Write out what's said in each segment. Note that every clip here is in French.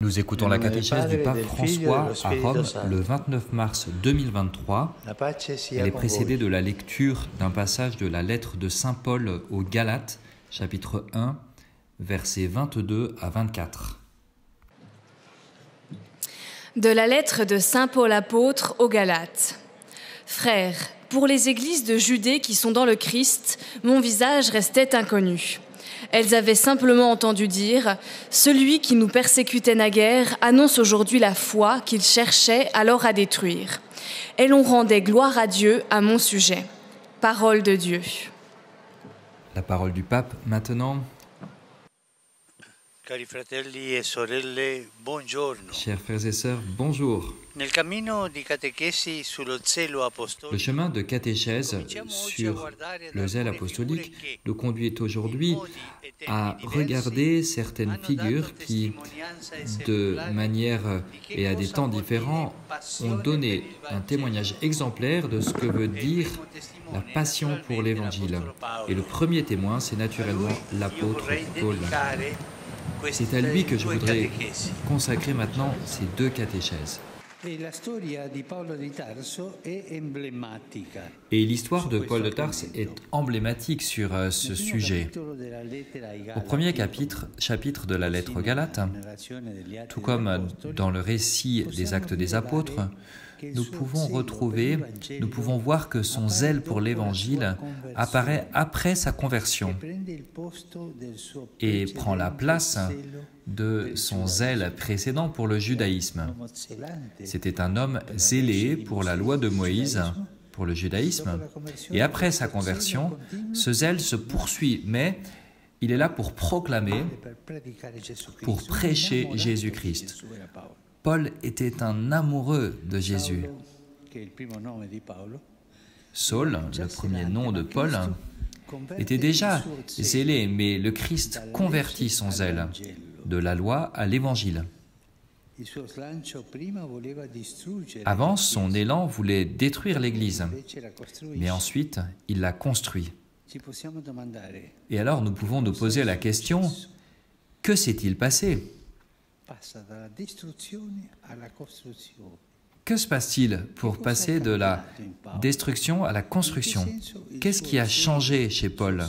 Nous écoutons la catéchèse du pape François à Rome le 29 mars 2023. Elle est précédée de la lecture d'un passage de la lettre de Saint Paul aux Galates, chapitre 1, versets 22 à 24. De la lettre de Saint Paul apôtre aux Galates. Frères, pour les églises de Judée qui sont dans le Christ, mon visage restait inconnu. Elles avaient simplement entendu dire « Celui qui nous persécutait naguère annonce aujourd'hui la foi qu'il cherchait alors à détruire. » Et l'on rendait gloire à Dieu à mon sujet. Parole de Dieu. La parole du pape maintenant. Cari fratelli e sorelle, buongiorno. Chers frères et sœurs, bonjour. Nel cammino di catechesi sullo zelo Le apostolico, chemin de catéchèse sur le zèle apostolique nous conduit aujourd'hui à regarder certaines figures qui, de manière et à des temps différents, ont donné un témoignage exemplaire de ce que veut dire la passion pour l'Évangile. Et le premier témoin, c'est naturellement l'apôtre Paul. C'est à lui que je voudrais consacrer maintenant ces deux catéchèses. Et l'histoire de Paul de Tarse est emblématique sur ce sujet. Au premier chapitre de la lettre aux Galates, tout comme dans le récit des Actes des Apôtres, nous pouvons voir que son zèle pour l'Évangile apparaît après sa conversion et prend la place de son zèle précédent pour le judaïsme. C'était un homme zélé pour la loi de Moïse, pour le judaïsme, et après sa conversion, ce zèle se poursuit, mais il est là pour proclamer, pour prêcher Jésus-Christ. Paul était un amoureux de Jésus. Saul, le premier nom de Paul, était déjà zélé, mais le Christ convertit son zèle de la loi à l'Évangile. Avant, son élan voulait détruire l'Église, mais ensuite, il l'a construit. Et alors, nous pouvons nous poser la question, que s'est-il passé ? Que se passe-t-il pour passer de la destruction à la construction ? Qu'est-ce qui a changé chez Paul ?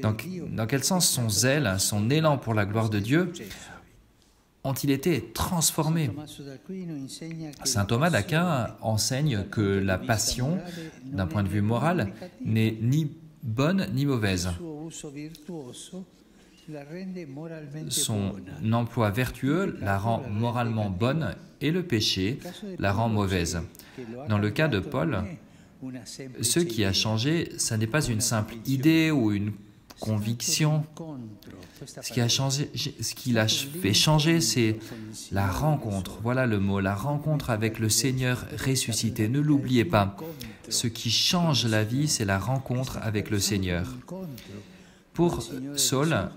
Dans quel sens son zèle, son élan pour la gloire de Dieu ont-ils été transformés ? Saint Thomas d'Aquin enseigne que la passion, d'un point de vue moral, n'est ni bonne ni mauvaise. Son emploi vertueux la rend moralement bonne et le péché la rend mauvaise. Dans le cas de Paul, ce qui a changé, ce n'est pas une simple idée ou une conviction. Ce qui l'a fait changer, c'est la rencontre. Voilà le mot, la rencontre avec le Seigneur ressuscité. Ne l'oubliez pas. Ce qui change la vie, c'est la rencontre avec le Seigneur. Pour Saul,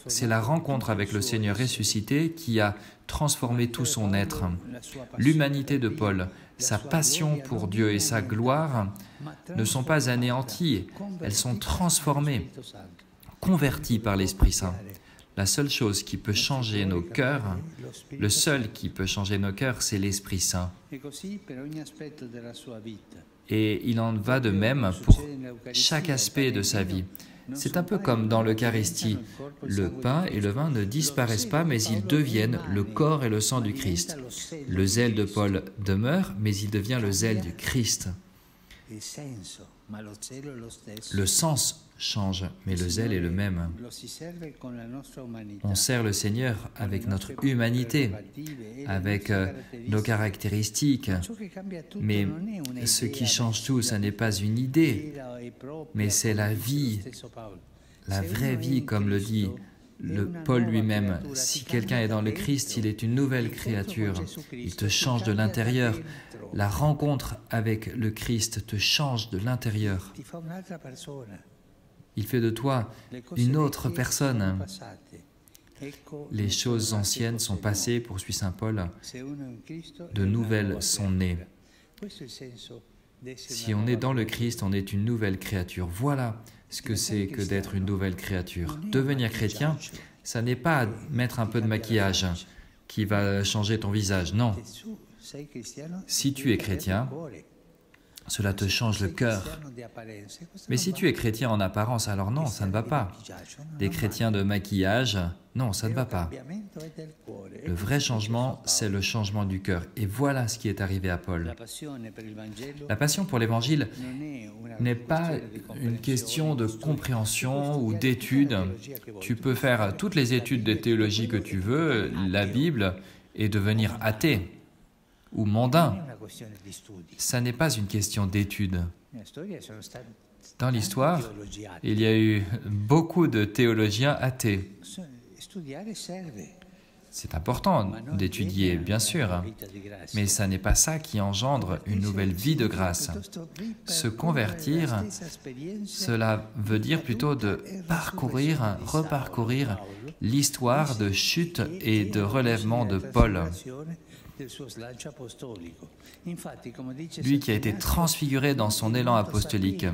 c'est la rencontre avec le Seigneur ressuscité qui a transformé tout son être. L'humanité de Paul, sa passion pour Dieu et sa gloire ne sont pas anéanties, elles sont transformées, converties par l'Esprit Saint. La seule chose qui peut changer nos cœurs, le seul qui peut changer nos cœurs, c'est l'Esprit Saint. Et il en va de même pour chaque aspect de sa vie. C'est un peu comme dans l'Eucharistie. Le pain et le vin ne disparaissent pas, mais ils deviennent le corps et le sang du Christ. Le zèle de Paul demeure, mais il devient le zèle du Christ. Le sens change, mais le zèle est le même. On sert le Seigneur avec notre humanité, avec nos caractéristiques, mais ce qui change tout, ce n'est pas une idée, mais c'est la vie, la vraie vie, comme le dit Paul lui-même. Si quelqu'un est dans le Christ, il est une nouvelle créature, il te change de l'intérieur. La rencontre avec le Christ te change de l'intérieur. Il fait de toi une autre personne. Les choses anciennes sont passées, poursuit saint Paul, de nouvelles sont nées. Si on est dans le Christ, on est une nouvelle créature. Voilà ce que c'est que d'être une nouvelle créature. Devenir chrétien, Ça n'est pas mettre un peu de maquillage qui va changer ton visage, non. Si tu es chrétien, cela te change le cœur. Mais si tu es chrétien en apparence, alors non, ça ne va pas. Des chrétiens de maquillage, non, ça ne va pas. Le vrai changement, c'est le changement du cœur. Et voilà ce qui est arrivé à Paul. La passion pour l'Évangile n'est pas une question de compréhension ou d'étude. Tu peux faire toutes les études de théologie que tu veux, la Bible, et devenir athée ou mondain. Ça n'est pas une question d'étude. Dans l'histoire, il y a eu beaucoup de théologiens athées. C'est important d'étudier, bien sûr, mais ça n'est pas ça qui engendre une nouvelle vie de grâce. Se convertir, cela veut dire plutôt de parcourir, reparcourir l'histoire de chute et de relèvement de Paul. Lui qui a été transfiguré dans son élan apostolique.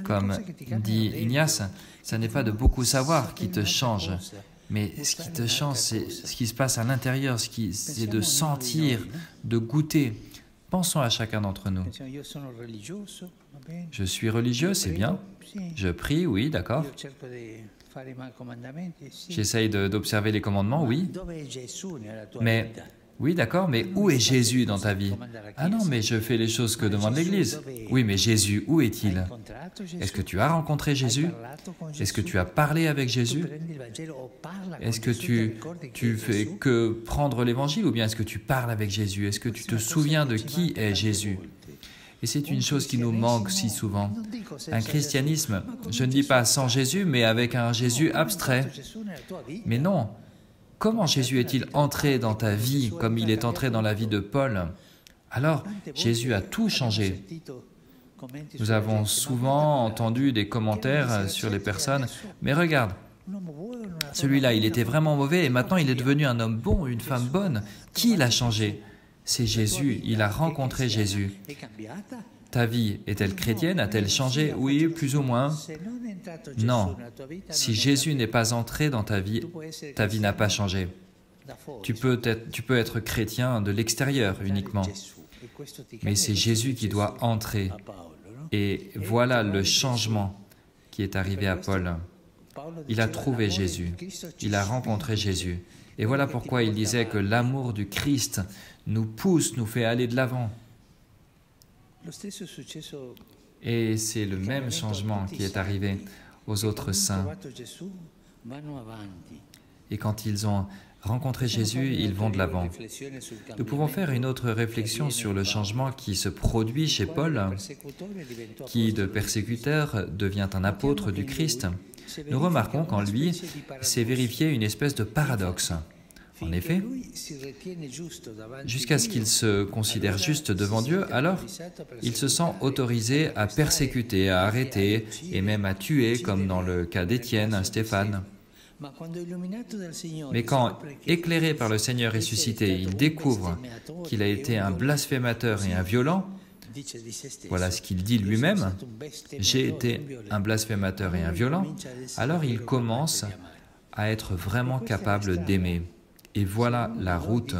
Comme dit Ignace, ce n'est pas de beaucoup savoir qui te change, mais ce qui te change, c'est ce qui se passe à l'intérieur, c'est de sentir, de goûter. Pensons à chacun d'entre nous. Je suis religieux, c'est bien. Je prie, oui, d'accord. J'essaye d'observer les commandements, oui. Mais... oui, d'accord, mais où est Jésus dans ta vie? Ah non, mais je fais les choses que demande l'Église. Oui, mais Jésus, où est-il? Est-ce que tu as rencontré Jésus? Est-ce que tu as parlé avec Jésus? Est-ce que tu fais que prendre l'Évangile ou bien est-ce que tu parles avec Jésus? Est-ce que tu te souviens de qui est Jésus? Et c'est une chose qui nous manque si souvent. Un christianisme, je ne dis pas sans Jésus, mais avec un Jésus abstrait. Mais non. Comment Jésus est-il entré dans ta vie comme il est entré dans la vie de Paul? Alors, Jésus a tout changé. Nous avons souvent entendu des commentaires sur les personnes, mais regarde, celui-là, il était vraiment mauvais et maintenant il est devenu un homme bon, une femme bonne. Qui l'a changé? C'est Jésus, il a rencontré Jésus. Ta vie est-elle chrétienne? A-t-elle changé? Oui, plus ou moins. Non. Si Jésus n'est pas entré dans ta vie n'a pas changé. Tu peux être chrétien de l'extérieur uniquement. Mais c'est Jésus qui doit entrer. Et voilà le changement qui est arrivé à Paul. Il a trouvé Jésus. Il a rencontré Jésus. Et voilà pourquoi il disait que l'amour du Christ nous pousse, nous fait aller de l'avant. Et c'est le même changement qui est arrivé aux autres saints. Et quand ils ont rencontré Jésus, ils vont de l'avant. Nous pouvons faire une autre réflexion sur le changement qui se produit chez Paul, qui de persécuteur devient un apôtre du Christ. Nous remarquons qu'en lui s'est vérifié une espèce de paradoxe. En effet, jusqu'à ce qu'il se considère juste devant Dieu, alors il se sent autorisé à persécuter, à arrêter et même à tuer, comme dans le cas d'Étienne, Stéphane. Mais quand, éclairé par le Seigneur ressuscité, il découvre qu'il a été un blasphémateur et un violent, voilà ce qu'il dit lui-même, « J'ai été un blasphémateur et un violent », alors il commence à être vraiment capable d'aimer. Et voilà la route.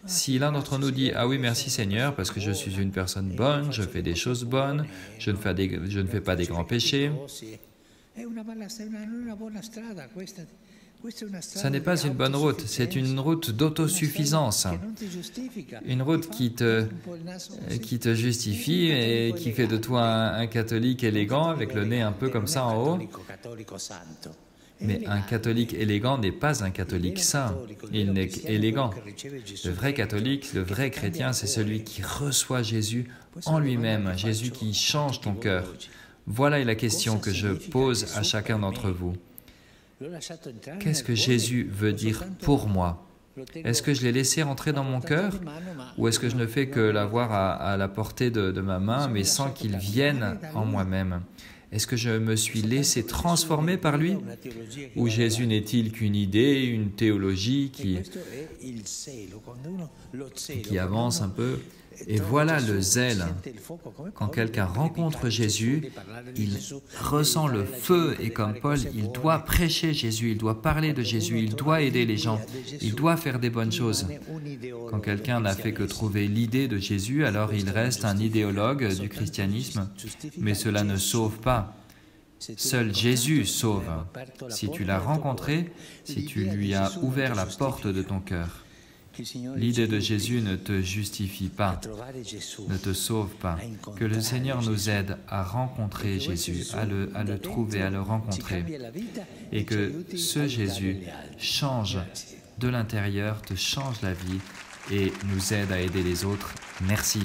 Si l'un d'entre nous dit « Ah oui, merci Seigneur, parce que je suis une personne bonne, je fais des choses bonnes, je ne fais pas des grands péchés », ça n'est pas une bonne route, c'est une route d'autosuffisance, une route qui te justifie et qui fait de toi un catholique élégant avec le nez un peu comme ça en haut. Mais un catholique élégant n'est pas un catholique saint, il n'est qu'élégant. Le vrai catholique, le vrai chrétien, c'est celui qui reçoit Jésus en lui-même, Jésus qui change ton cœur. Voilà la question que je pose à chacun d'entre vous. Qu'est-ce que Jésus veut dire pour moi? Est-ce que je l'ai laissé rentrer dans mon cœur? Ou est-ce que je ne fais que l'avoir à la portée de ma main, mais sans qu'il vienne en moi-même? Est-ce que je me suis laissé transformer par lui? Ou Jésus n'est-il qu'une idée, une théologie qui avance un peu? Et voilà le zèle. Quand quelqu'un rencontre Jésus, il ressent le feu et comme Paul, il doit prêcher Jésus, il doit parler de Jésus, il doit aider les gens, il doit faire des bonnes choses. Quand quelqu'un n'a fait que trouver l'idée de Jésus, alors il reste un idéologue du christianisme, mais cela ne sauve pas. Seul Jésus sauve. Si tu l'as rencontré, si tu lui as ouvert la porte de ton cœur. L'idée de Jésus ne te justifie pas, ne te sauve pas. Que le Seigneur nous aide à rencontrer Jésus, à le trouver, à le rencontrer. Et que ce Jésus change de l'intérieur, te change la vie et nous aide à aider les autres. Merci.